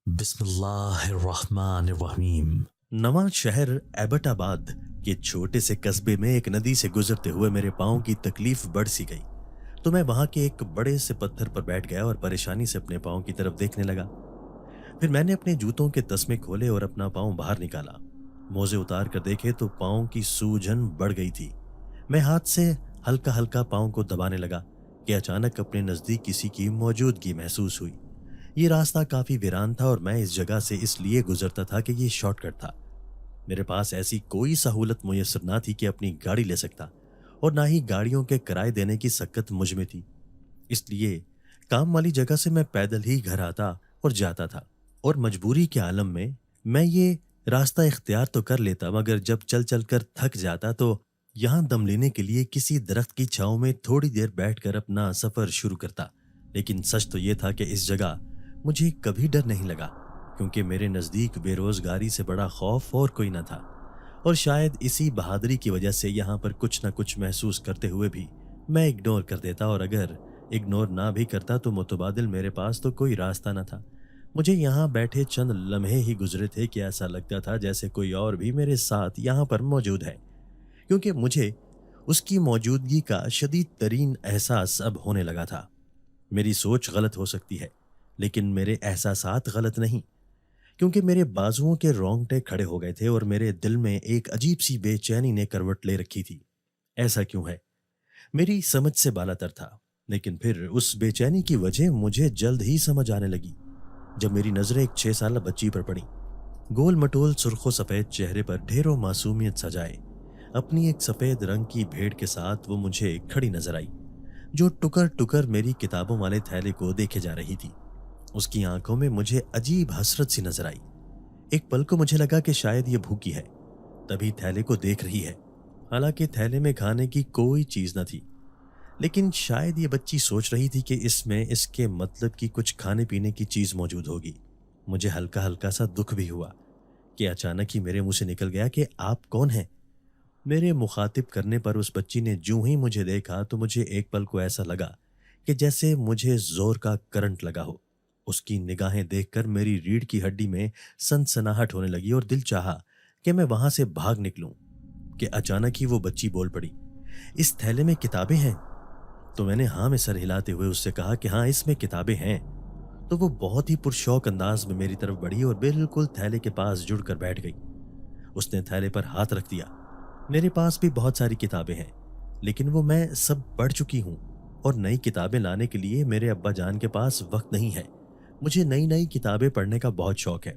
بسم اللہ الرحمن الرحیم۔ نواں شہر ایبٹ آباد کے چھوٹے سے قصبے میں ایک ندی سے گزرتے ہوئے میرے پاؤں کی تکلیف بڑھ سی گئی تو میں وہاں کے ایک بڑے سے پتھر پر بیٹھ گیا اور پریشانی سے اپنے پاؤں کی طرف دیکھنے لگا۔ پھر میں نے اپنے جوتوں کے تسمے کھولے اور اپنا پاؤں باہر نکالا۔ موزے اتار کر دیکھے تو پاؤں کی سوجن بڑھ گئی تھی۔ میں ہاتھ سے ہلکا ہلکا پاؤں کو دبانے لگا کہ اچانک اپنے نزدیک کسی کی موجودگی محسوس ہوئی۔ یہ راستہ کافی ویران تھا اور میں اس جگہ سے اس لیے گزرتا تھا کہ یہ شارٹ کٹ تھا۔ میرے پاس ایسی کوئی سہولت میسر نہ تھی کہ اپنی گاڑی لے سکتا، اور نہ ہی گاڑیوں کے کرائے دینے کی سکت مجھ میں تھی۔ اس لیے کام والی جگہ سے میں پیدل ہی گھر آتا اور جاتا تھا، اور مجبوری کے عالم میں یہ راستہ اختیار تو کر لیتا، مگر جب چل چل کر تھک جاتا تو یہاں دم لینے کے لیے کسی درخت کی چھاؤں میں تھوڑی دیر بیٹھ کر اپنا سفر شروع کرتا۔ لیکن سچ تو یہ تھا کہ اس جگہ مجھے کبھی ڈر نہیں لگا، کیونکہ میرے نزدیک بے روزگاری سے بڑا خوف اور کوئی نہ تھا، اور شاید اسی بہادری کی وجہ سے یہاں پر کچھ نہ کچھ محسوس کرتے ہوئے بھی میں اگنور کر دیتا، اور اگر اگنور نہ بھی کرتا تو متبادل میرے پاس تو کوئی راستہ نہ تھا۔ مجھے یہاں بیٹھے چند لمحے ہی گزرے تھے کہ ایسا لگتا تھا جیسے کوئی اور بھی میرے ساتھ یہاں پر موجود ہے، کیونکہ مجھے اس کی موجودگی کا شدید ترین احساس اب ہونے لگا تھا۔ میری سوچ غلط ہو سکتی ہے، لیکن میرے احساسات غلط نہیں، کیونکہ میرے بازوؤں کے رونگٹے کھڑے ہو گئے تھے اور میرے دل میں ایک عجیب سی بے چینی نے کروٹ لے رکھی تھی۔ ایسا کیوں ہے؟ میری سمجھ سے بالاتر تھا، لیکن پھر اس بے چینی کی وجہ مجھے جلد ہی سمجھ آنے لگی جب میری نظریں ایک 6 سالہ بچی پر پڑی۔ گول مٹول سرخ و سفید چہرے پر ڈھیروں معصومیت سجائے اپنی ایک سفید رنگ کی بھیڑ کے ساتھ وہ مجھے کھڑی نظر آئی، جو ٹکر ٹکر میری کتابوں والے تھیلے کو دیکھے جا رہی تھی۔ اس کی آنکھوں میں مجھے عجیب حسرت سی نظر آئی۔ ایک پل کو مجھے لگا کہ شاید یہ بھوکی ہے، تبھی تھیلے کو دیکھ رہی ہے، حالانکہ تھیلے میں کھانے کی کوئی چیز نہ تھی۔ لیکن شاید یہ بچی سوچ رہی تھی کہ اس میں اس کے مطلب کی کچھ کھانے پینے کی چیز موجود ہوگی۔ مجھے ہلکا ہلکا سا دکھ بھی ہوا کہ اچانک ہی میرے منہ سے نکل گیا کہ آپ کون ہیں؟ میرے مخاطب کرنے پر اس بچی نے جوں ہی مجھے دیکھا تو مجھے ایک پل کو ایسا لگا کہ جیسے مجھے زور کا کرنٹ لگا ہو۔ اس کی نگاہیں دیکھ کر میری ریڑھ کی ہڈی میں سنسناہٹ ہونے لگی اور دل چاہا کہ میں وہاں سے بھاگ نکلوں، کہ اچانک ہی وہ بچی بول پڑی، اس تھیلے میں کتابیں ہیں؟ تو میں نے ہاں میں سر ہلاتے ہوئے اس سے کہا کہ ہاں، اس میں کتابیں ہیں۔ تو وہ بہت ہی پرشوق انداز میں میری طرف بڑھی اور بالکل تھیلے کے پاس جڑ کر بیٹھ گئی۔ اس نے تھیلے پر ہاتھ رکھ دیا۔ میرے پاس بھی بہت ساری کتابیں ہیں، لیکن وہ میں سب پڑھ چکی ہوں، اور نئی کتابیں لانے کے لیے میرے ابا جان کے پاس وقت نہیں ہے۔ مجھے نئی نئی کتابیں پڑھنے کا بہت شوق ہے۔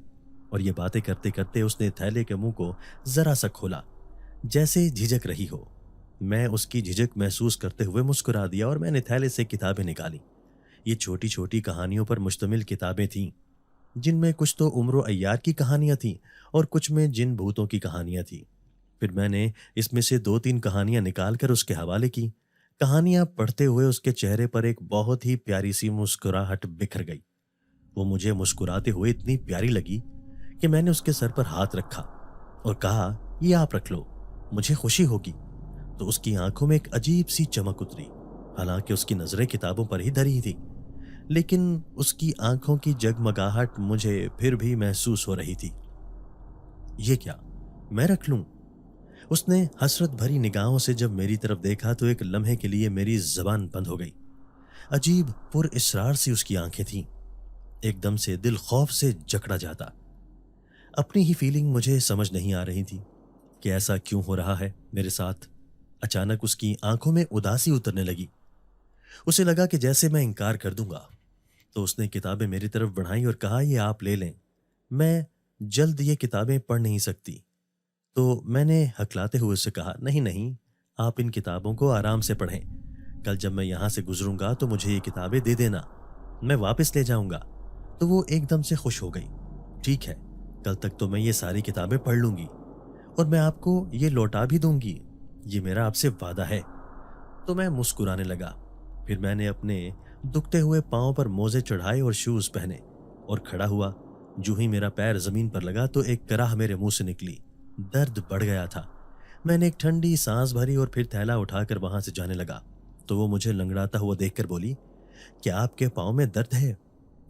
اور یہ باتیں کرتے کرتے اس نے تھیلے کے منہ کو ذرا سا کھولا، جیسے جھجک رہی ہو۔ میں اس کی جھجک محسوس کرتے ہوئے مسکرا دیا اور میں نے تھیلے سے کتابیں نکالی۔ یہ چھوٹی چھوٹی کہانیوں پر مشتمل کتابیں تھیں، جن میں کچھ تو عمر و عیار کی کہانیاں تھیں اور کچھ میں جن بھوتوں کی کہانیاں تھیں۔ پھر میں نے اس میں سے 2-3 کہانیاں نکال کر اس کے حوالے کی۔ کہانیاں پڑھتے ہوئے اس کے چہرے پر ایک بہت ہی پیاری سی مسکراہٹ بکھر گئی۔ وہ مجھے مسکراتے ہوئے اتنی پیاری لگی کہ میں نے اس کے سر پر ہاتھ رکھا اور کہا، یہ آپ رکھ لو، مجھے خوشی ہوگی۔ تو اس کی آنکھوں میں ایک عجیب سی چمک اتری، حالانکہ اس کی نظریں کتابوں پر ہی دھری تھی، لیکن اس کی آنکھوں کی جگمگاہٹ مجھے پھر بھی محسوس ہو رہی تھی۔ یہ کیا، میں رکھ لوں؟ اس نے حسرت بھری نگاہوں سے جب میری طرف دیکھا تو ایک لمحے کے لیے میری زبان بند ہو گئی۔ عجیب پر اسرار سی اس کی آنکھیں تھیں، ایک دم سے دل خوف سے جکڑا جاتا۔ اپنی ہی فیلنگ مجھے سمجھ نہیں آ رہی تھی کہ ایسا کیوں ہو رہا ہے میرے ساتھ۔ اچانک اس کی آنکھوں میں اداسی اترنے لگی۔ اسے لگا کہ جیسے میں انکار کر دوں گا، تو اس نے کتابیں میری طرف بڑھائیں اور کہا، یہ آپ لے لیں، میں جلد یہ کتابیں پڑھ نہیں سکتی۔ تو میں نے ہکلاتے ہوئے اسے کہا، نہیں نہیں، آپ ان کتابوں کو آرام سے پڑھیں، کل جب میں یہاں سے گزروں گا تو مجھے یہ کتابیں دے دینا، میں واپس لے جاؤں گا۔ تو وہ ایک دم سے خوش ہو گئی، ٹھیک ہے، کل تک تو میں یہ ساری کتابیں پڑھ لوں گی اور میں آپ کو یہ لوٹا بھی دوں گی، یہ میرا آپ سے وعدہ ہے۔ تو میں مسکرانے لگا۔ پھر میں نے اپنے دکھتے ہوئے پاؤں پر موزے چڑھائے اور شوز پہنے اور کھڑا ہوا۔ جو ہی میرا پیر زمین پر لگا تو ایک کراہ میرے منہ سے نکلی، درد بڑھ گیا تھا۔ میں نے ایک ٹھنڈی سانس بھری اور پھر تھیلا اٹھا کر وہاں سے جانے لگا تو وہ مجھے لنگڑاتا ہوا دیکھ کر بولی، کیا آپ کے پاؤں میں درد ہے؟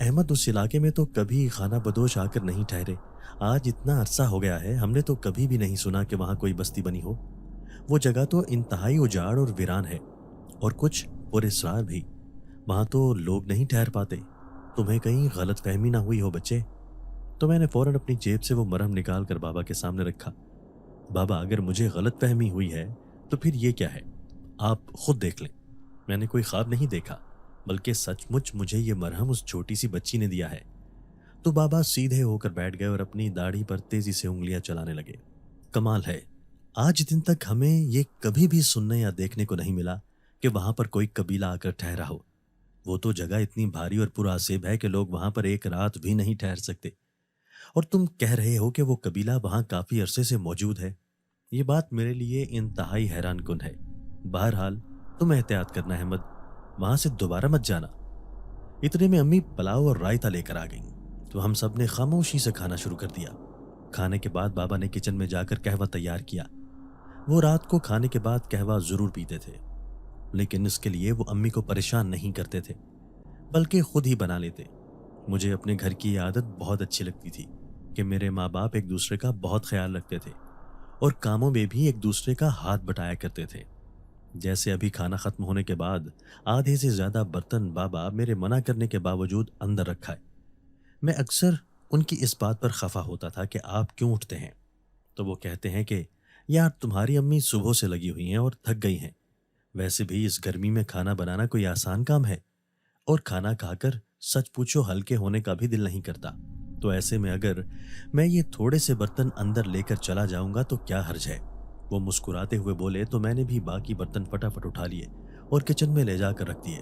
احمد اس علاقے میں تو کبھی خانہ بدوش آ کر نہیں ٹھہرے۔ آج اتنا عرصہ ہو گیا ہے، ہم نے تو کبھی بھی نہیں سنا کہ وہاں کوئی بستی بنی ہو۔ وہ جگہ تو انتہائی اجاڑ اور ویران ہے، اور کچھ پراسرار بھی۔ وہاں تو لوگ نہیں ٹھہر پاتے۔ تمہیں کہیں غلط فہمی نہ ہوئی ہو بچے؟ تو میں نے فوراً اپنی جیب سے وہ مرہم نکال کر بابا کے سامنے رکھا۔ بابا، اگر مجھے غلط فہمی ہوئی ہے تو پھر یہ کیا ہے؟ آپ خود دیکھ لیں۔ میں نے کوئی خواب نہیں دیکھا، بلکہ سچ مچ مجھے یہ مرہم اس چھوٹی سی بچی نے دیا ہے۔ تو بابا سیدھے ہو کر بیٹھ گئے اور اپنی داڑھی پر تیزی سے انگلیاں چلانے لگے۔ کمال ہے، آج دن تک ہمیں یہ کبھی بھی سننے یا دیکھنے کو نہیں ملا کہ وہاں پر کوئی قبیلہ آ کر ٹھہرا ہو۔ وہ تو جگہ اتنی بھاری اور پرآسیب ہے کہ لوگ وہاں پر ایک رات بھی نہیں ٹھہر سکتے، اور تم کہہ رہے ہو کہ وہ قبیلہ وہاں کافی عرصے سے موجود ہے۔ یہ بات میرے لیے انتہائی حیران کن ہے۔ بہرحال تم احتیاط کرنا احمد، وہاں سے دوبارہ مت جانا۔ اتنے میں امی پلاؤ اور رائتا لے کر آ گئیں، تو ہم سب نے خاموشی سے کھانا شروع کر دیا۔ کھانے کے بعد بابا نے کچن میں جا کر قہوہ تیار کیا۔ وہ رات کو کھانے کے بعد قہوہ ضرور پیتے تھے، لیکن اس کے لیے وہ امی کو پریشان نہیں کرتے تھے، بلکہ خود ہی بنا لیتے۔ مجھے اپنے گھر کی یہ عادت بہت اچھی لگتی تھی کہ میرے ماں باپ ایک دوسرے کا بہت خیال رکھتے تھے، اور کاموں میں بھی ایک دوسرے کا ہاتھ بٹایا کرتے تھے۔ جیسے ابھی کھانا ختم ہونے کے بعد آدھے سے زیادہ برتن بابا میرے منع کرنے کے باوجود اندر رکھا ہے۔ میں اکثر ان کی اس بات پر خفا ہوتا تھا کہ آپ کیوں اٹھتے ہیں؟ تو وہ کہتے ہیں کہ یار تمہاری امی صبح سے لگی ہوئی ہیں اور تھک گئی ہیں۔ ویسے بھی اس گرمی میں کھانا بنانا کوئی آسان کام ہے، اور کھانا کھا کر سچ پوچھو ہلکے ہونے کا بھی دل نہیں کرتا۔ تو ایسے میں اگر میں یہ تھوڑے سے برتن اندر لے کر چلا جاؤں گا تو کیا حرج ہے؟ وہ مسکراتے ہوئے بولے تو میں نے بھی باقی برتن فٹافٹ اٹھا لیے اور کچن میں لے جا کر رکھ دیے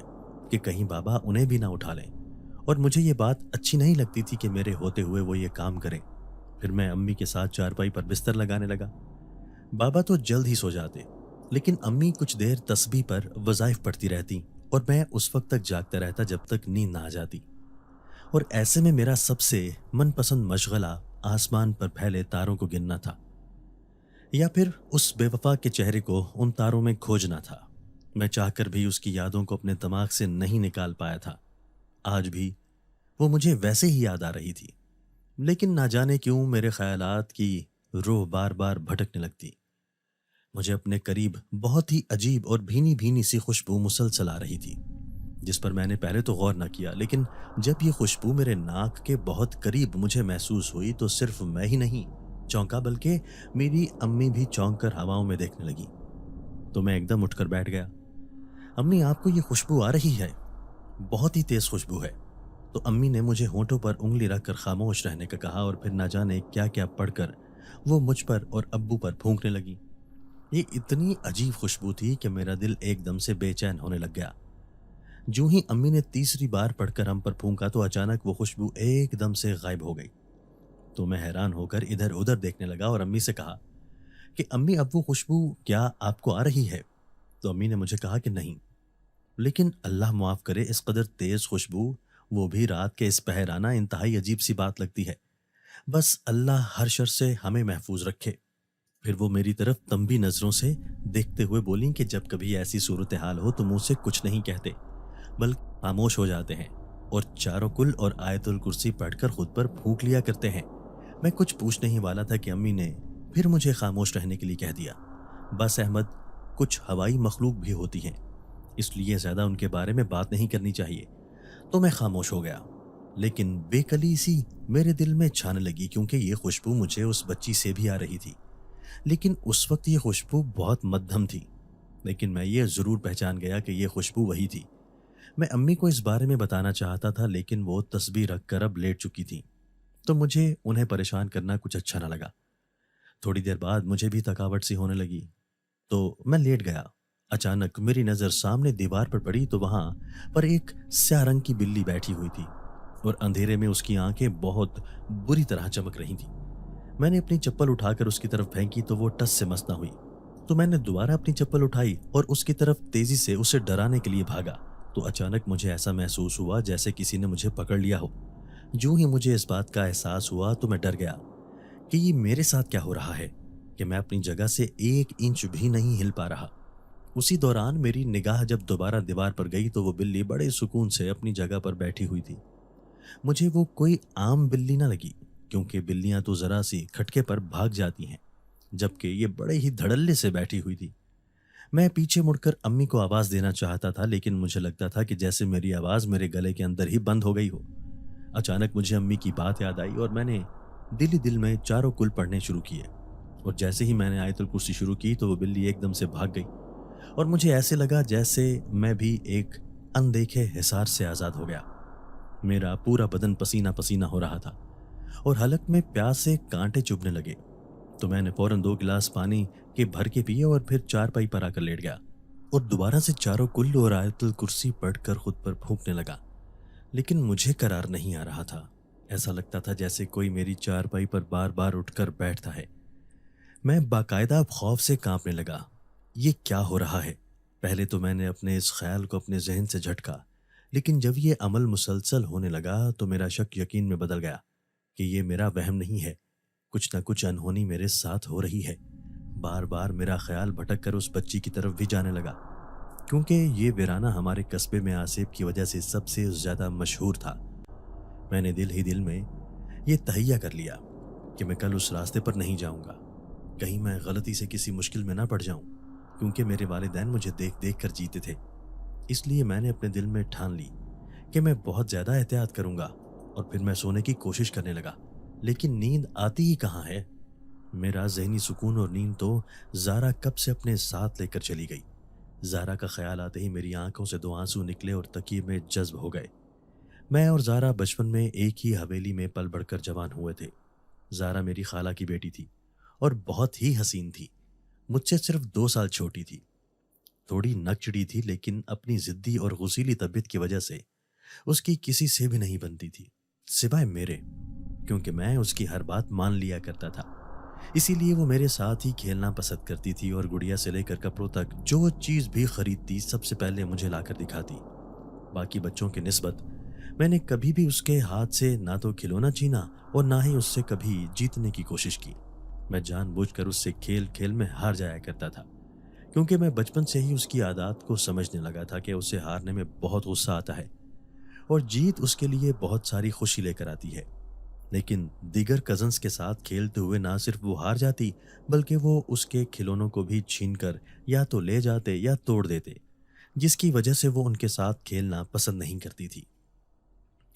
کہ کہیں بابا انہیں بھی نہ اٹھا لیں۔ اور مجھے یہ بات اچھی نہیں لگتی تھی کہ میرے ہوتے ہوئے وہ یہ کام کریں۔ پھر میں امی کے ساتھ چارپائی پر بستر لگانے لگا۔ بابا تو جلد ہی سو جاتے، لیکن امی کچھ دیر تسبیح پر وظائف پڑھتی رہتی، اور میں اس وقت تک جاگتا رہتا جب تک نیند نہ آ جاتی۔ اور ایسے میں میرا سب سے من پسند مشغلہ آسمان پر پھیلے تاروں کو گننا تھا، یا پھر اس بے وفا کے چہرے کو ان تاروں میں کھوجنا تھا۔ میں چاہ کر بھی اس کی یادوں کو اپنے دماغ سے نہیں نکال پایا تھا۔ آج بھی وہ مجھے ویسے ہی یاد آ رہی تھی، لیکن نہ جانے کیوں میرے خیالات کی روح بار بار بھٹکنے لگتی۔ مجھے اپنے قریب بہت ہی عجیب اور بھینی بھینی سی خوشبو مسلسل آ رہی تھی، جس پر میں نے پہلے تو غور نہ کیا، لیکن جب یہ خوشبو میرے ناک کے بہت قریب مجھے محسوس ہوئی تو صرف میں ہی نہیں چونکا، بلکہ میری امی بھی چونک کر ہواؤں میں دیکھنے لگی۔ تو میں ایک دم اٹھ کر بیٹھ گیا۔ امی، آپ کو یہ خوشبو آ رہی ہے؟ بہت ہی تیز خوشبو ہے۔ تو امی نے مجھے ہونٹوں پر انگلی رکھ کر خاموش رہنے کا کہا، اور پھر نہ جانے کیا کیا پڑھ کر وہ مجھ پر اور ابو پر پھونکنے لگی۔ یہ اتنی عجیب خوشبو تھی کہ میرا دل ایک دم سے بے چین ہونے لگ گیا۔ جو ہی امی نے تیسری بار پڑھ کر ہم پر پھونکا تو اچانک وہ خوشبو ایک دم سے غائب ہو گئی۔ تو میں حیران ہو کر ادھر ادھر دیکھنے لگا اور امی سے کہا کہ امی، اب وہ خوشبو کیا آپ کو آ رہی ہے؟ تو امی نے مجھے کہا کہ نہیں، لیکن اللہ معاف کرے اس قدر تیز خوشبو، وہ بھی رات کے اس پہر، انتہائی عجیب سی بات لگتی ہے۔ بس اللہ ہر شر سے ہمیں محفوظ رکھے۔ پھر وہ میری طرف تنبی نظروں سے دیکھتے ہوئے بولیں کہ جب کبھی ایسی صورتحال ہو تو منہ سے کچھ نہیں کہتے، بلکہ خاموش ہو جاتے ہیں اور چاروں کل اور آیت الکرسی پڑھ کر خود پر پھونک لیا کرتے ہیں۔ میں کچھ پوچھنے ہی والا تھا کہ امی نے پھر مجھے خاموش رہنے کے لیے کہہ دیا۔ بس احمد، کچھ ہوائی مخلوق بھی ہوتی ہیں، اس لیے زیادہ ان کے بارے میں بات نہیں کرنی چاہیے۔ تو میں خاموش ہو گیا، لیکن بے کلی سی میرے دل میں چھانے لگی، کیونکہ یہ خوشبو مجھے اس بچی سے بھی آ رہی تھی، لیکن اس وقت یہ خوشبو بہت مدھم تھی۔ لیکن میں یہ ضرور پہچان گیا کہ یہ خوشبو وہی تھی۔ میں امی کو اس بارے میں بتانا چاہتا تھا، لیکن وہ تسبیح رکھ کر اب لیٹ چکی تھی، تو مجھے انہیں پریشان کرنا کچھ اچھا نہ لگا۔ تھوڑی دیر بعد مجھے بھی تھکاوٹ سی ہونے لگی، تو میں لیٹ گیا۔ اچانک میری نظر سامنے دیوار پر پڑی تو وہاں پر ایک سیاہ رنگ کی بلی بیٹھی ہوئی تھی، اور اندھیرے میں اس کی آنکھیں بہت بری طرح چمک رہی تھیں۔ میں نے اپنی چپل اٹھا کر اس کی طرف پھینکی تو وہ ٹس سے مس نہ ہوئی۔ تو میں نے دوبارہ اپنی چپل اٹھائی اور اس کی طرف تیزی سے اسے ڈرانے کے لیے بھاگا، تو اچانک مجھے ایسا محسوس ہوا جیسے کسی نے مجھے پکڑ لیا ہو۔ جو ہی مجھے اس بات کا احساس ہوا تو میں ڈر گیا کہ یہ میرے ساتھ کیا ہو رہا ہے، کہ میں اپنی جگہ سے ایک انچ بھی نہیں ہل پا رہا۔ اسی دوران میری نگاہ جب دوبارہ دیوار پر گئی تو وہ بلی بڑے سکون سے اپنی جگہ پر بیٹھی ہوئی تھی۔ مجھے وہ کوئی عام بلی نہ لگی، کیونکہ بلیاں تو ذرا سی کھٹکے پر بھاگ جاتی ہیں، جبکہ یہ بڑے ہی دھڑلے سے بیٹھی ہوئی تھی۔ میں پیچھے مڑ کر امی کو آواز دینا چاہتا تھا، لیکن مجھے لگتا تھا کہ جیسے میری آواز میرے گلے کے اندر ہی بند ہو گئی ہو۔ اچانک مجھے امی کی بات یاد آئی اور میں نے دل ہی دل میں چاروں کل پڑھنے شروع کیے، اور جیسے ہی میں نے آیت الکرسی شروع کی تو وہ بلی ایک دم سے بھاگ گئی، اور مجھے ایسے لگا جیسے میں بھی ایک اندیکھے حصار سے آزاد ہو گیا۔ میرا پورا بدن پسینہ پسینہ ہو رہا تھا اور حلق میں پیاس سے کانٹے چبھنے لگے، تو میں نے فوراً 2 گلاس پانی کے بھر کے پیے اور پھر چارپائی پر آ کر لیٹ گیا اور دوبارہ سے چاروں کل اور آیت الکرسی پڑھ کر خود پر پھونکنے لگا، لیکن مجھے قرار نہیں آ رہا تھا۔ ایسا لگتا تھا جیسے کوئی میری چارپائی پر بار بار اٹھ کر بیٹھتا ہے۔ میں باقاعدہ خوف سے کانپنے لگا۔ یہ کیا ہو رہا ہے؟ پہلے تو میں نے اپنے اس خیال کو اپنے ذہن سے جھٹکا، لیکن جب یہ عمل مسلسل ہونے لگا تو میرا شک یقین میں بدل گیا کہ یہ میرا وہم نہیں ہے، کچھ نہ کچھ انہونی میرے ساتھ ہو رہی ہے۔ بار بار میرا خیال بھٹک کر اس بچی کی طرف بھی جانے لگا، کیونکہ یہ ویرانہ ہمارے قصبے میں آصف کی وجہ سے سب سے زیادہ مشہور تھا۔ میں نے دل ہی دل میں یہ تہیہ کر لیا کہ میں کل اس راستے پر نہیں جاؤں گا، کہیں میں غلطی سے کسی مشکل میں نہ پڑ جاؤں، کیونکہ میرے والدین مجھے دیکھ دیکھ کر جیتے تھے۔ اس لیے میں نے اپنے دل میں ٹھان لی کہ میں بہت زیادہ احتیاط کروں گا، اور پھر میں سونے کی کوشش کرنے لگا، لیکن نیند آتی ہی کہاں ہے۔ میرا ذہنی سکون اور نیند تو زارا کب سے اپنے ساتھ لے کر چلی گئی۔ زارا کا خیال آتے ہی میری آنکھوں سے 2 آنسو نکلے اور تکیے میں جذب ہو گئے۔ میں اور زارا بچپن میں ایک ہی حویلی میں پل بڑھ کر جوان ہوئے تھے۔ زارا میری خالہ کی بیٹی تھی اور بہت ہی حسین تھی، مجھ سے صرف 2 سال چھوٹی تھی۔ تھوڑی نکچڑی تھی، لیکن اپنی ضدی اور غصیلی طبیعت کی وجہ سے اس کی کسی سے بھی نہیں بنتی تھی سوائے میرے، کیونکہ میں اس کی ہر بات مان لیا کرتا تھا۔ اسی لیے وہ میرے ساتھ ہی کھیلنا پسند کرتی تھی اور گڑیا سے لے کر کپڑوں تک جو چیز بھی خریدتی سب سے پہلے مجھے لا کر دکھاتی۔ باقی بچوں کی نسبت میں نے کبھی بھی اس کے ہاتھ سے نہ تو کھلونا چھینا اور نہ ہی اس سے کبھی جیتنے کی کوشش کی۔ میں جان بوجھ کر اس سے کھیل کھیل میں ہار جایا کرتا تھا، کیونکہ میں بچپن سے ہی اس کی عادات کو سمجھنے لگا تھا کہ اسے ہارنے میں بہت غصہ آتا ہے اور جیت اس کے لیے بہت ساری خوشی لے کر آتی ہے۔ لیکن دیگر کزنز کے ساتھ کھیلتے ہوئے نہ صرف وہ ہار جاتی، بلکہ وہ اس کے کھلونوں کو بھی چھین کر یا تو لے جاتے یا توڑ دیتے، جس کی وجہ سے وہ ان کے ساتھ کھیلنا پسند نہیں کرتی تھی۔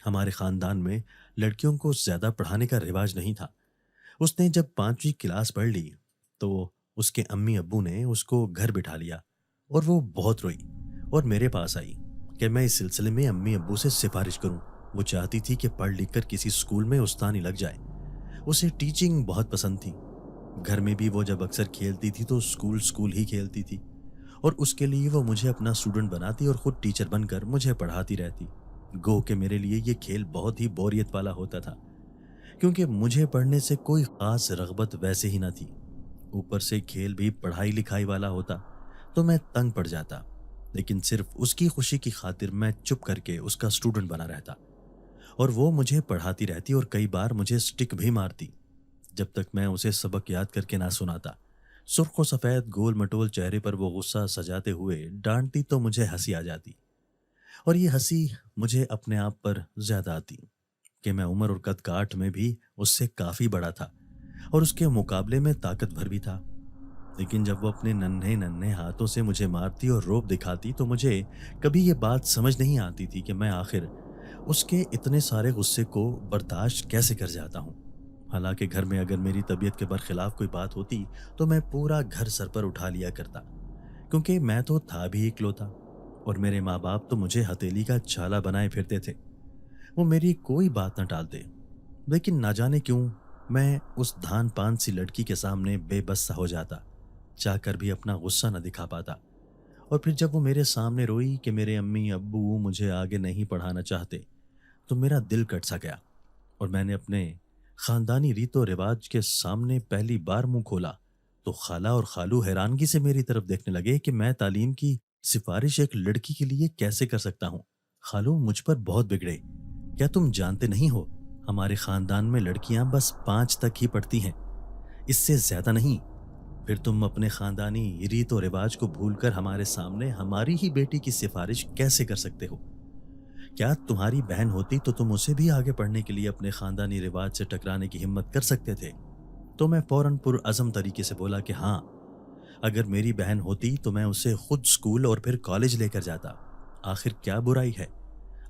ہمارے خاندان میں لڑکیوں کو زیادہ پڑھانے کا رواج نہیں تھا۔ اس نے جب 5ویں کلاس پڑھ لی تو اس کے امی ابو نے اس کو گھر بٹھا لیا اور وہ بہت روئی اور میرے پاس آئی کہ میں اس سلسلے میں امی ابو سے سفارش کروں۔ وہ چاہتی تھی کہ پڑھ لکھ کر کسی اسکول میں استانی لگ جائے۔ اسے ٹیچنگ بہت پسند تھی۔ گھر میں بھی وہ جب اکثر کھیلتی تھی تو اسکول ہی کھیلتی تھی، اور اس کے لیے وہ مجھے اپنا اسٹوڈنٹ بناتی اور خود ٹیچر بن کر مجھے پڑھاتی رہتی۔ گو کہ میرے لیے یہ کھیل بہت ہی بوریت والا ہوتا تھا، کیونکہ مجھے پڑھنے سے کوئی خاص رغبت ویسے ہی نہ تھی۔ اوپر سے کھیل بھی پڑھائی لکھائی والا ہوتا تو میں تنگ پڑ جاتا، لیکن صرف اس کی خوشی کی خاطر میں چپ کر کے اس کا اسٹوڈنٹ بنا رہتا، اور وہ مجھے پڑھاتی رہتی اور کئی بار مجھے سٹک بھی مارتی جب تک میں اسے سبق یاد کر کے نہ سناتا۔ سرخ و سفید گول مٹول چہرے پر وہ غصہ سجاتے ہوئے ڈانٹتی تو مجھے ہنسی آ جاتی، اور یہ ہنسی مجھے اپنے آپ پر زیادہ آتی کہ میں عمر اور قد کاٹ میں بھی اس سے کافی بڑا تھا اور اس کے مقابلے میں طاقتور بھی تھا۔ لیکن جب وہ اپنے ننھے ننھے ہاتھوں سے مجھے مارتی اور روب دکھاتی تو مجھے کبھی یہ بات سمجھ نہیں آتی تھی کہ میں آخر اس کے اتنے سارے غصے کو برداشت کیسے کر جاتا ہوں۔ حالانکہ گھر میں اگر میری طبیعت کے برخلاف کوئی بات ہوتی تو میں پورا گھر سر پر اٹھا لیا کرتا، کیونکہ میں تو تھا بھی اکلوتا، اور میرے ماں باپ تو مجھے ہتھیلی کا چھالا بنائے پھرتے تھے۔ وہ میری کوئی بات نہ ٹالتے، لیکن نہ جانے کیوں میں اس دھان پان سی لڑکی کے سامنے بے بس سا ہو جاتا، چاہ کر بھی اپنا غصہ نہ دکھا پاتا۔ اور پھر جب وہ میرے سامنے روئی کہ میرے امی ابو مجھے آگے نہیں پڑھانا چاہتے تو میرا دل کٹ سا گیا، اور میں نے اپنے خاندانی ریت و رواج کے سامنے پہلی بار منہ کھولا تو خالہ اور خالو حیرانگی سے میری طرف دیکھنے لگے کہ میں تعلیم کی سفارش ایک لڑکی کے لیے کیسے کر سکتا ہوں۔ خالو مجھ پر بہت بگڑے۔ کیا تم جانتے نہیں ہو ہمارے خاندان میں لڑکیاں بس 5 تک ہی پڑھتی ہیں، اس سے زیادہ نہیں۔ پھر تم اپنے خاندانی ریت و رواج کو بھول کر ہمارے سامنے ہماری ہی بیٹی کی سفارش کیسے کر سکتے ہو؟ کیا تمہاری بہن ہوتی تو تم اسے بھی آگے پڑھنے کے لیے اپنے خاندانی رواج سے ٹکرانے کی ہمت کر سکتے تھے؟ تو میں فوراً پرعزم طریقے سے بولا کہ ہاں، اگر میری بہن ہوتی تو میں اسے خود اسکول اور پھر کالج لے کر جاتا۔ آخر کیا برائی ہے؟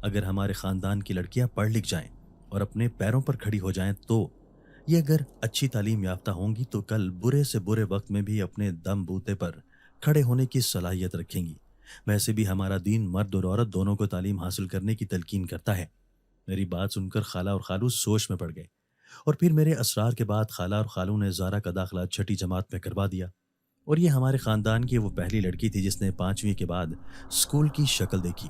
اگر ہمارے خاندان کی لڑکیاں پڑھ لکھ جائیں اور اپنے پیروں پر کھڑی ہو جائیں تو یہ اگر اچھی تعلیم یافتہ ہوں گی تو کل برے سے برے وقت میں بھی اپنے دم بوتے پر کھڑے ہونے کی صلاحیت رکھیں گی۔ ویسے بھی ہمارا دین مرد اور عورت دونوں کو تعلیم حاصل کرنے کی تلقین کرتا ہے۔ میری بات سن کر خالہ اور خالو سوچ میں پڑ گئے، اور پھر میرے اسرار کے بعد خالہ اور خالو نے زارا کا داخلہ چھٹی جماعت میں کروا دیا، اور یہ ہمارے خاندان کی وہ پہلی لڑکی تھی جس نے 5ویں کے بعد اسکول کی شکل دیکھی۔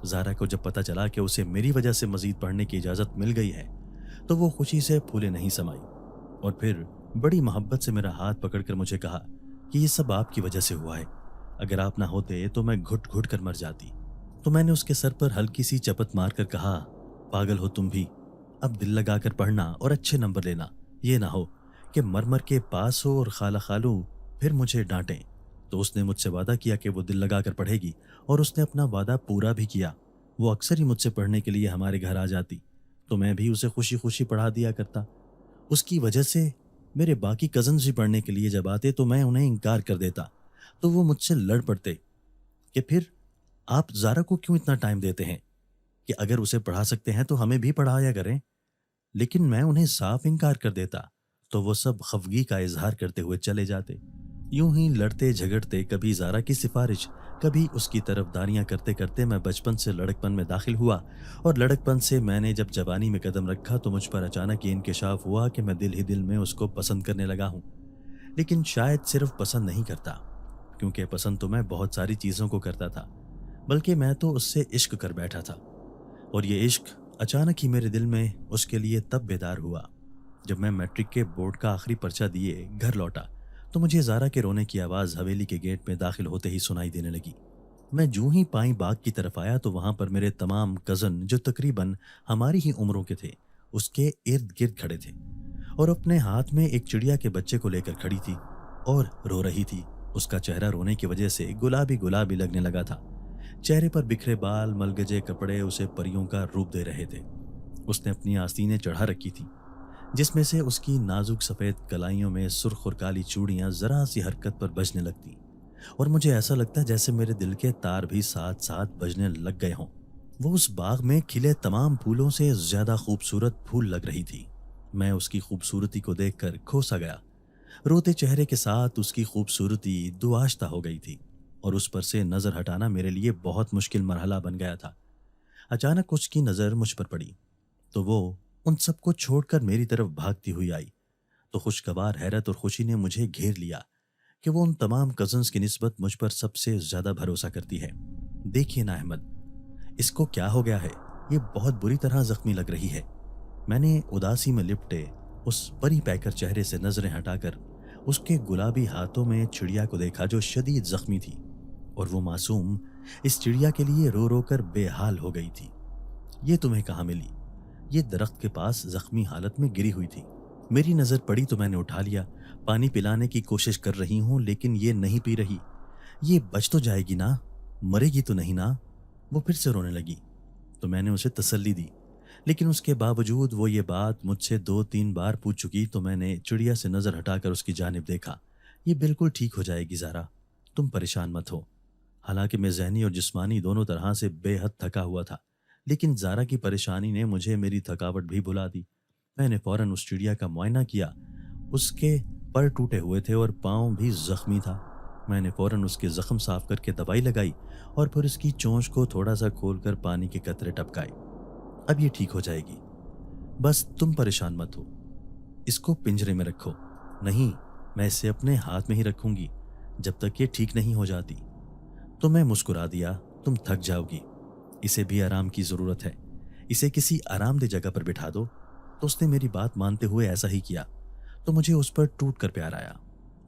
زارا کو جب پتہ چلا کہ اسے میری وجہ سے مزید پڑھنے کی اجازت مل گئی ہے تو وہ خوشی سے پھولے نہیں سمائی، اور پھر بڑی محبت سے میرا ہاتھ پکڑ کر مجھے کہا کہ یہ سب آپ کی وجہ سے ہوا ہے، اگر آپ نہ ہوتے تو میں گھٹ گھٹ کر مر جاتی۔ تو میں نے اس کے سر پر ہلکی سی چپت مار کر کہا، پاگل ہو تم بھی، اب دل لگا کر پڑھنا اور اچھے نمبر لینا، یہ نہ ہو کہ مر مر کے پاس ہو اور خالہ خالو پھر مجھے ڈانٹیں۔ تو اس نے مجھ سے وعدہ کیا کہ وہ دل لگا کر پڑھے گی، اور اس نے اپنا وعدہ پورا بھی کیا۔ وہ اکثر ہی مجھ سے پڑھنے کے لیے ہمارے گھر آ جاتی تو میں بھی اسے خوشی خوشی پڑھا دیا کرتا۔ اس کی وجہ سے میرے باقی کزنز بھی پڑھنے کے لیے جب آتے تو میں انہیں انکار کر دیتا تو وہ مجھ سے لڑ پڑتے کہ پھر آپ زارا کو کیوں اتنا ٹائم دیتے ہیں، کہ اگر اسے پڑھا سکتے ہیں تو ہمیں بھی پڑھایا کریں۔ لیکن میں انہیں صاف انکار کر دیتا تو وہ سب خفگی کا اظہار کرتے ہوئے چلے جاتے۔ یوں ہی لڑتے جھگڑتے کبھی زارا کی سفارش، کبھی اس کی طرفداریاں کرتے کرتے میں بچپن سے لڑکپن میں داخل ہوا، اور لڑکپن سے میں نے جب جوانی میں قدم رکھا تو مجھ پر اچانک یہ انکشاف ہوا کہ میں دل ہی دل میں اس کو پسند کرنے لگا ہوں۔ لیکن شاید صرف پسند نہیں کرتا، کیونکہ پسند تو میں بہت ساری چیزوں کو کرتا تھا، بلکہ میں تو اس سے عشق کر بیٹھا تھا، اور یہ عشق اچانک ہی میرے دل میں اس کے لیے تب بیدار ہوا جب میں میٹرک کے بورڈ کا آخری پرچہ دیے گھر لوٹا تو مجھے زارا کے رونے کی آواز حویلی کے گیٹ میں داخل ہوتے ہی سنائی دینے لگی۔ میں جوں ہی پائیں باغ کی طرف آیا تو وہاں پر میرے تمام کزن جو تقریباً ہماری ہی عمروں کے تھے اس کے ارد گرد کھڑے تھے، اور اپنے ہاتھ میں ایک چڑیا کے بچے کو لے کر کھڑی تھی اور رو رہی تھی۔ اس کا چہرہ رونے کی وجہ سے گلابی گلابی لگنے لگا تھا، چہرے پر بکھرے بال، ملگجے کپڑے اسے پریوں کا روپ دے رہے تھے۔ اس نے اپنی آستینیں چڑھا رکھی تھی جس میں سے اس کی نازک سفید کلائیوں میں سرخ اور کالی چوڑیاں ذرا سی حرکت پر بجنے لگتی، اور مجھے ایسا لگتا جیسے میرے دل کے تار بھی ساتھ ساتھ بجنے لگ گئے ہوں۔ وہ اس باغ میں کھلے تمام پھولوں سے زیادہ خوبصورت پھول لگ رہی تھی۔ میں اس کی خوبصورتی کو دیکھ کر کھو سا گیا۔ روتے چہرے کے ساتھ اس کی خوبصورتی دوآشتہ ہو گئی تھی، اور اس پر سے نظر ہٹانا میرے لیے بہت مشکل مرحلہ بن گیا تھا۔ اچانک اس کی نظر مجھ پر پڑی تو وہ ان سب کو چھوڑ کر میری طرف بھاگتی ہوئی آئی، تو خوشگوار حیرت اور خوشی نے مجھے گھیر لیا کہ وہ ان تمام کزنز کی نسبت مجھ پر سب سے زیادہ بھروسہ کرتی ہے۔ دیکھیے نا احمد، اس کو کیا ہو گیا ہے، یہ بہت بری طرح زخمی لگ رہی ہے۔ میں نے اداسی میں لپٹے اس پری پیکر چہرے سے نظریں ہٹا کر اس کے گلابی ہاتھوں میں چڑیا کو دیکھا جو شدید زخمی تھی، اور وہ معصوم اس چڑیا کے لیے رو رو کر بے حال ہو گئی تھی۔ یہ تمہیں کہاں ملی؟ یہ درخت کے پاس زخمی حالت میں گری ہوئی تھی۔ میری نظر پڑی تو میں نے اٹھا لیا، پانی پلانے کی کوشش کر رہی ہوں لیکن یہ نہیں پی رہی۔ یہ بچ تو جائے گی نا، مرے گی تو نہیں نا؟ وہ پھر سے رونے لگی تو میں نے اسے تسلی دی، لیکن اس کے باوجود وہ یہ بات مجھ سے 2-3 بار پوچھ چکی تو میں نے چڑیا سے نظر ہٹا کر اس کی جانب دیکھا۔ یہ بالکل ٹھیک ہو جائے گی زارا، تم پریشان مت ہو۔ حالانکہ میں ذہنی اور جسمانی دونوں طرح سے بے حد تھکا ہوا تھا، لیکن زارا کی پریشانی نے مجھے میری تھکاوٹ بھی بھلا دی۔ میں نے فوراً اس چڑیا کا معائنہ کیا، اس کے پر ٹوٹے ہوئے تھے اور پاؤں بھی زخمی تھا۔ میں نے فوراً اس کے زخم صاف کر کے دوائی لگائی اور پھر اس کی چونچ کو تھوڑا سا کھول کر پانی کے قطرے ٹپکائے۔ اب یہ ٹھیک ہو جائے گی، بس تم پریشان مت ہو۔ اس کو پنجرے میں رکھو۔ نہیں، میں اسے اپنے ہاتھ میں ہی رکھوں گی جب تک یہ ٹھیک نہیں ہو جاتی۔ تو میں مسکرا دیا، تم تھک جاؤ گی، اسے بھی آرام کی ضرورت ہے، اسے کسی آرام دہ جگہ پر بٹھا دو۔ تو اس نے میری بات مانتے ہوئے ایسا ہی کیا تو مجھے اس پر ٹوٹ کر پیار آیا۔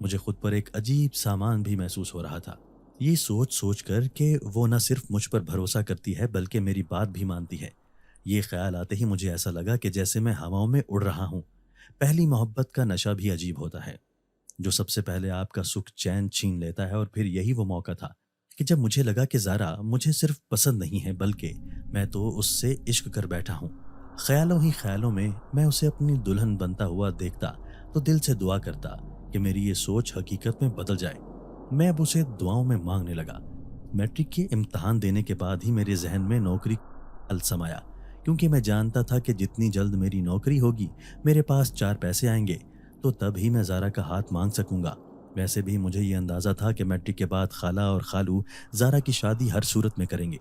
مجھے خود پر ایک عجیب سامان بھی محسوس ہو رہا تھا، یہ سوچ سوچ کر کہ وہ نہ صرف مجھ پر بھروسہ کرتی ہے بلکہ میری بات بھی مانتی ہے۔ یہ خیال آتے ہی مجھے ایسا لگا کہ جیسے میں ہواؤں میں اڑ رہا ہوں۔ پہلی محبت کا نشہ بھی عجیب ہوتا ہے، جو سب سے پہلے آپ کا سکھ چین چھین لیتا ہے، اور پھر یہی وہ موقع تھا کہ جب مجھے لگا کہ زارا مجھے صرف پسند نہیں ہے بلکہ میں تو اس سے عشق کر بیٹھا ہوں۔ خیالوں ہی خیالوں میں میں اسے اپنی دلہن بنتا ہوا دیکھتا تو دل سے دعا کرتا کہ میری یہ سوچ حقیقت میں بدل جائے۔ میں اب اسے دعاؤں میں مانگنے لگا۔ میٹرک کے امتحان دینے کے بعد ہی میرے ذہن میں نوکری خیال سمایا، کیونکہ میں جانتا تھا کہ جتنی جلد میری نوکری ہوگی، میرے پاس 4 پیسے آئیں گے تو تب ہی میں زارا کا ہاتھ مانگ سکوں گا۔ ویسے بھی مجھے یہ اندازہ تھا کہ میٹرک کے بعد خالہ اور خالو زارا کی شادی ہر صورت میں کریں گے،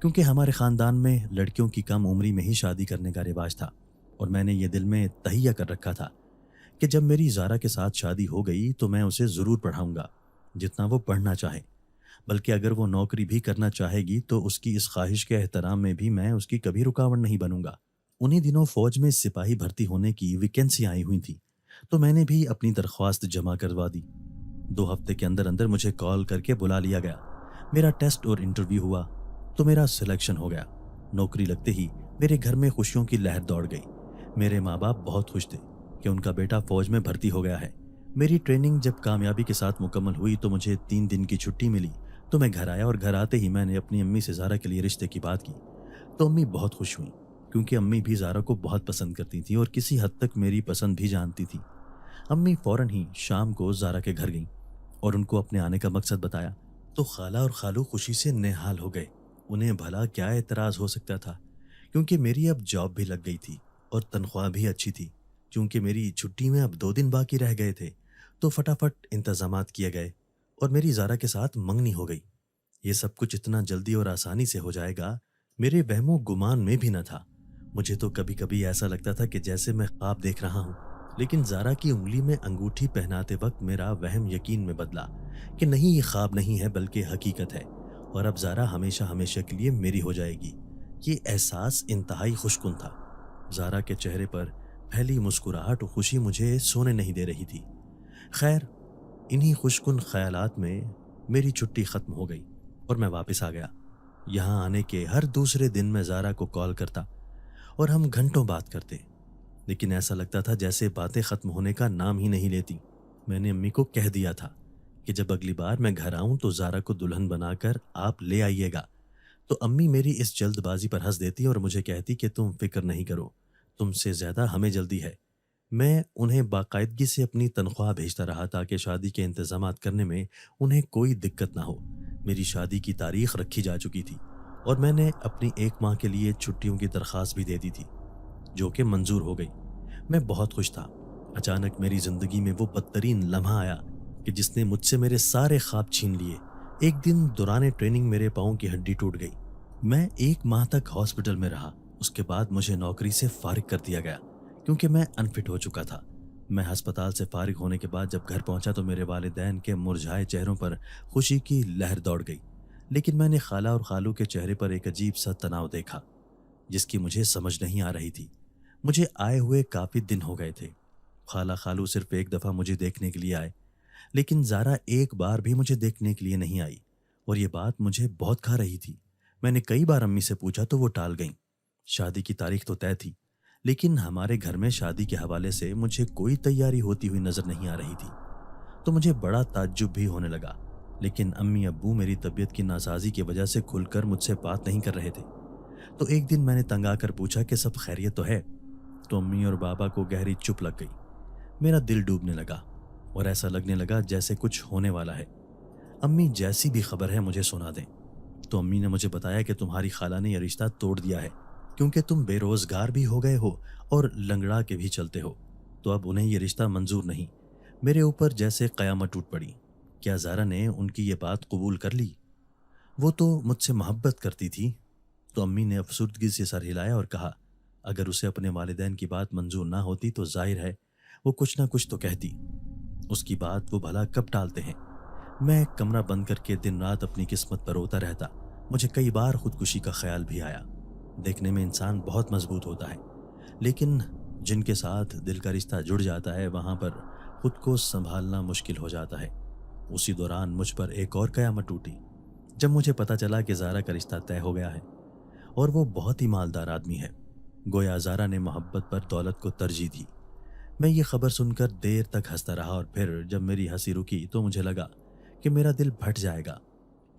کیونکہ ہمارے خاندان میں لڑکیوں کی کم عمری میں ہی شادی کرنے کا رواج تھا، اور میں نے یہ دل میں تہیہ کر رکھا تھا کہ جب میری زارا کے ساتھ شادی ہو گئی تو میں اسے ضرور پڑھاؤں گا جتنا وہ پڑھنا چاہے، بلکہ اگر وہ نوکری بھی کرنا چاہے گی تو اس کی اس خواہش کے احترام میں بھی میں اس کی کبھی رکاوٹ نہیں بنوں گا۔ انہی دنوں فوج میں سپاہی بھرتی ہونے کی ویکینسی آئی ہوئی تھی، تو میں نے بھی اپنی درخواست جمع کروا دی۔ 2 ہفتے کے اندر اندر مجھے کال کر کے بلا لیا گیا۔ میرا ٹیسٹ اور انٹرویو ہوا تو میرا سلیکشن ہو گیا۔ نوکری لگتے ہی میرے گھر میں خوشیوں کی لہر دوڑ گئی۔ میرے ماں باپ بہت خوش تھے کہ ان کا بیٹا فوج میں بھرتی ہو گیا ہے۔ میری ٹریننگ جب کامیابی کے ساتھ مکمل ہوئی تو مجھے 3 دن کی چھٹی ملی، تو میں گھر آیا اور گھر آتے ہی میں نے اپنی امی سے زارا کے لیے رشتے کی بات کی تو امی بہت خوش ہوئیں، کیونکہ امی بھی زارا کو بہت پسند کرتی تھیں اور کسی حد تک میری پسند بھی جانتی تھی۔ امی فوراً ہی شام کو زارا کے گھر گئیں اور ان کو اپنے آنے کا مقصد بتایا تو خالہ اور خالو خوشی سے نہال ہو گئے۔ انہیں بھلا کیا اعتراض ہو سکتا تھا، کیونکہ میری اب جاب بھی لگ گئی تھی اور تنخواہ بھی اچھی تھی۔ چونکہ میری چھٹی میں اب 2 دن باقی رہ گئے تھے تو فٹافٹ انتظامات کیے گئے اور میری زارا کے ساتھ منگنی ہو گئی۔ یہ سب کچھ اتنا جلدی اور آسانی سے ہو جائے گا میرے وہم و گمان میں بھی نہ تھا۔ مجھے تو کبھی کبھی ایسا لگتا تھا کہ جیسے میں خواب دیکھ رہا ہوں، لیکن زارا کی انگلی میں انگوٹھی پہناتے وقت میرا وہم یقین میں بدلا کہ نہیں، یہ خواب نہیں ہے بلکہ حقیقت ہے، اور اب زارا ہمیشہ ہمیشہ کے لیے میری ہو جائے گی۔ یہ احساس انتہائی خوشکن تھا۔ زارا کے چہرے پر پھیلی مسکراہٹ و خوشی مجھے سونے نہیں دے رہی تھی۔ خیر، انہی خوشکن خیالات میں میری چھٹی ختم ہو گئی اور میں واپس آ گیا۔ یہاں آنے کے ہر دوسرے دن میں زارا کو کال کرتا اور ہم گھنٹوں بات کرتے، لیکن ایسا لگتا تھا جیسے باتیں ختم ہونے کا نام ہی نہیں لیتی۔ میں نے امی کو کہہ دیا تھا کہ جب اگلی بار میں گھر آؤں تو زارا کو دلہن بنا کر آپ لے آئیے گا، تو امی میری اس جلد بازی پر ہنس دیتی اور مجھے کہتی کہ تم فکر نہیں کرو، تم سے زیادہ ہمیں جلدی ہے۔ میں انہیں باقاعدگی سے اپنی تنخواہ بھیجتا رہا تاکہ شادی کے انتظامات کرنے میں انہیں کوئی دقت نہ ہو۔ میری شادی کی تاریخ رکھی جا چکی تھی اور میں نے اپنی 1 ماہ کے لیے چھٹیوں کی درخواست بھی دے دی تھی، جو کہ منظور ہو گئی۔ میں بہت خوش تھا۔ اچانک میری زندگی میں وہ بدترین لمحہ آیا کہ جس نے مجھ سے میرے سارے خواب چھین لیے۔ ایک دن دوران ٹریننگ میرے پاؤں کی ہڈی ٹوٹ گئی۔ میں 1 ماہ تک ہاسپٹل میں رہا۔ اس کے بعد مجھے نوکری سے فارغ کر دیا گیا کیونکہ میں انفٹ ہو چکا تھا۔ میں ہسپتال سے فارغ ہونے کے بعد جب گھر پہنچا تو میرے والدین کے مرجھائے چہروں پر خوشی کی لہر دوڑ گئی، لیکن میں نے خالہ اور خالو کے چہرے پر ایک عجیب سا تناؤ دیکھا جس کی مجھے سمجھ نہیں آ رہی تھی۔ مجھے آئے ہوئے کافی دن ہو گئے تھے۔ خالہ خالو صرف 1 دفعہ مجھے دیکھنے کے لیے آئے، لیکن زارا ایک بار بھی مجھے دیکھنے کے لیے نہیں آئی، اور یہ بات مجھے بہت کھا رہی تھی۔ میں نے کئی بار امی سے پوچھا تو وہ ٹال گئیں۔ شادی کی تاریخ تو طے تھی، لیکن ہمارے گھر میں شادی کے حوالے سے مجھے کوئی تیاری ہوتی ہوئی نظر نہیں آ رہی تھی، تو مجھے بڑا تعجب بھی ہونے لگا۔ لیکن امی ابو میری طبیعت کی ناسازی کی وجہ سے کھل کر مجھ سے بات نہیں کر رہے تھے۔ تو ایک دن میں نے تنگ آ کر پوچھا کہ سب خیریت تو ہے؟ تو امی اور بابا کو گہری چپ لگ گئی۔ میرا دل ڈوبنے لگا اور ایسا لگنے لگا جیسے کچھ ہونے والا ہے۔ امی جیسی بھی خبر ہے مجھے سنا دیں۔ تو امی نے مجھے بتایا کہ تمہاری خالہ نے یہ رشتہ توڑ دیا ہے کیونکہ تم بے روزگار بھی ہو گئے ہو اور لنگڑا کے بھی چلتے ہو، تو اب انہیں یہ رشتہ منظور نہیں۔ میرے اوپر جیسے قیامت ٹوٹ پڑی۔ کیا زارا نے ان کی یہ بات قبول کر لی؟ وہ تو مجھ سے محبت کرتی تھی۔ تو امی نے افسردگی سے سر ہلایا اور کہا، اگر اسے اپنے والدین کی بات منظور نہ ہوتی تو ظاہر ہے وہ کچھ نہ کچھ تو کہتی۔ اس کی بات وہ بھلا کب ٹالتے ہیں؟ میں کمرہ بند کر کے دن رات اپنی قسمت پر روتا رہتا۔ مجھے کئی بار خودکشی کا خیال بھی آیا۔ دیکھنے میں انسان بہت مضبوط ہوتا ہے، لیکن جن کے ساتھ دل کا رشتہ جڑ جاتا ہے وہاں پر خود کو سنبھالنا مشکل ہو جاتا ہے۔ اسی دوران مجھ پر ایک اور قیامت ٹوٹی جب مجھے پتہ چلا کہ زارا کا رشتہ طے ہو گیا ہے اور وہ بہت ہی مالدار آدمی ہے۔ گویا زارا نے محبت پر دولت کو ترجیح دی۔ میں یہ خبر سن کر دیر تک ہنستا رہا اور پھر جب میری ہنسی رکی تو مجھے لگا کہ میرا دل پھٹ جائے گا۔